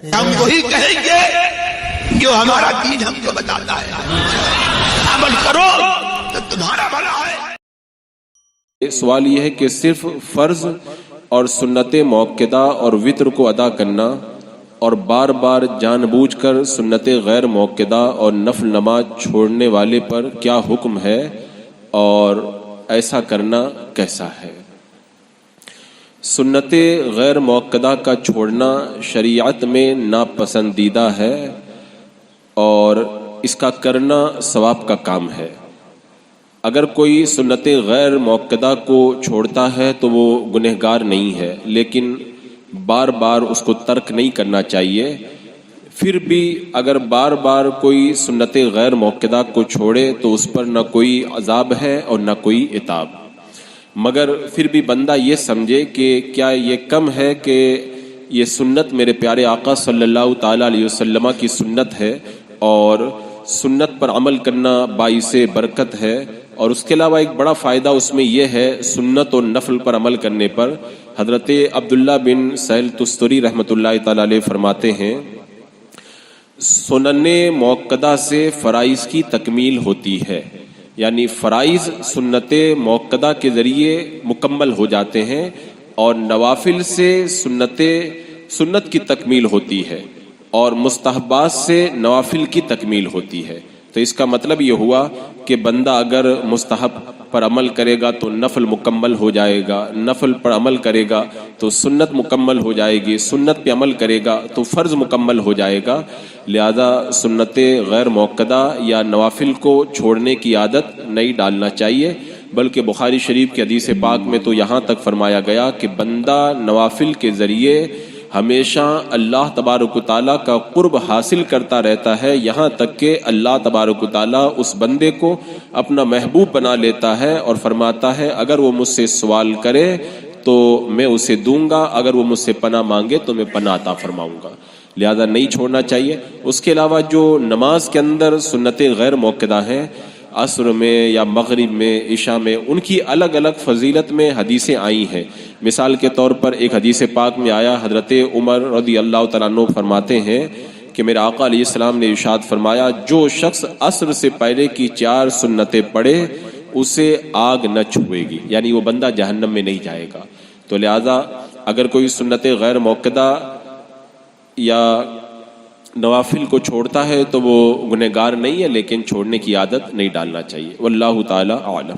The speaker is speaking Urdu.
ہم وہی کہیں گے جو ہمارا دین ہم کو بتاتا ہے، عمل کرو تو تمہارا بھلا ہے۔ سوال یہ ہے کہ صرف فرض اور سنت موقدہ اور وتر کو ادا کرنا اور بار بار جان بوجھ کر سنت غیر موقدہ اور نفل نماز چھوڑنے والے پر کیا حکم ہے اور ایسا کرنا کیسا ہے؟ سنت غیر موقدہ کا چھوڑنا شریعت میں ناپسندیدہ ہے اور اس کا کرنا ثواب کا کام ہے۔ اگر کوئی سنت غیر موقدہ کو چھوڑتا ہے تو وہ گنہگار نہیں ہے، لیکن بار بار اس کو ترک نہیں کرنا چاہیے۔ پھر بھی اگر بار بار کوئی سنت غیر موقدہ کو چھوڑے تو اس پر نہ کوئی عذاب ہے اور نہ کوئی عتاب، مگر پھر بھی بندہ یہ سمجھے کہ کیا یہ کم ہے کہ یہ سنت میرے پیارے آقا صلی اللہ تعالیٰ علیہ وسلم کی سنت ہے اور سنت پر عمل کرنا باعث برکت ہے، اور اس کے علاوہ ایک بڑا فائدہ اس میں یہ ہے سنت اور نفل پر عمل کرنے پر۔ حضرت عبداللہ بن سہل تستری رحمۃ اللہ تعالیٰ علیہ فرماتے ہیں، سنن موقدہ سے فرائض کی تکمیل ہوتی ہے، یعنی فرائض سنت موقدہ کے ذریعے مکمل ہو جاتے ہیں اور نوافل سے سنت کی تکمیل ہوتی ہے اور مستحبات سے نوافل کی تکمیل ہوتی ہے۔ تو اس کا مطلب یہ ہوا کہ بندہ اگر مستحب پر عمل کرے گا تو نفل مکمل ہو جائے گا، نفل پر عمل کرے گا تو سنت مکمل ہو جائے گی، سنت پہ عمل کرے گا تو فرض مکمل ہو جائے گا۔ لہذا سنت غیر موقدہ یا نوافل کو چھوڑنے کی عادت نہیں ڈالنا چاہیے، بلکہ بخاری شریف کے حدیث پاک میں تو یہاں تک فرمایا گیا کہ بندہ نوافل کے ذریعے ہمیشہ اللہ تبارک و تعالیٰ کا قرب حاصل کرتا رہتا ہے، یہاں تک کہ اللہ تبارک و تعالیٰ اس بندے کو اپنا محبوب بنا لیتا ہے اور فرماتا ہے اگر وہ مجھ سے سوال کرے تو میں اسے دوں گا، اگر وہ مجھ سے پناہ مانگے تو میں پناہ عطا فرماؤں گا۔ لہذا نہیں چھوڑنا چاہیے۔ اس کے علاوہ جو نماز کے اندر سنت غیر موقدہ ہیں، عصر میں یا مغرب میں، عشاء میں، ان کی الگ الگ فضیلت میں حدیثیں آئی ہیں۔ مثال کے طور پر ایک حدیث پاک میں آیا، حضرت عمر رضی اللہ تعالیٰ عنہ فرماتے ہیں کہ میرے آقا علیہ السلام نے ارشاد فرمایا، جو شخص عصر سے پہلے کی 4 سنتیں پڑھے اسے آگ نہ چھوئے گی، یعنی وہ بندہ جہنم میں نہیں جائے گا۔ تو لہذا اگر کوئی سنت غیر موقدہ یا نوافل کو چھوڑتا ہے تو وہ گنہگار نہیں ہے، لیکن چھوڑنے کی عادت نہیں ڈالنا چاہیے۔ واللہ تعالی اعلم۔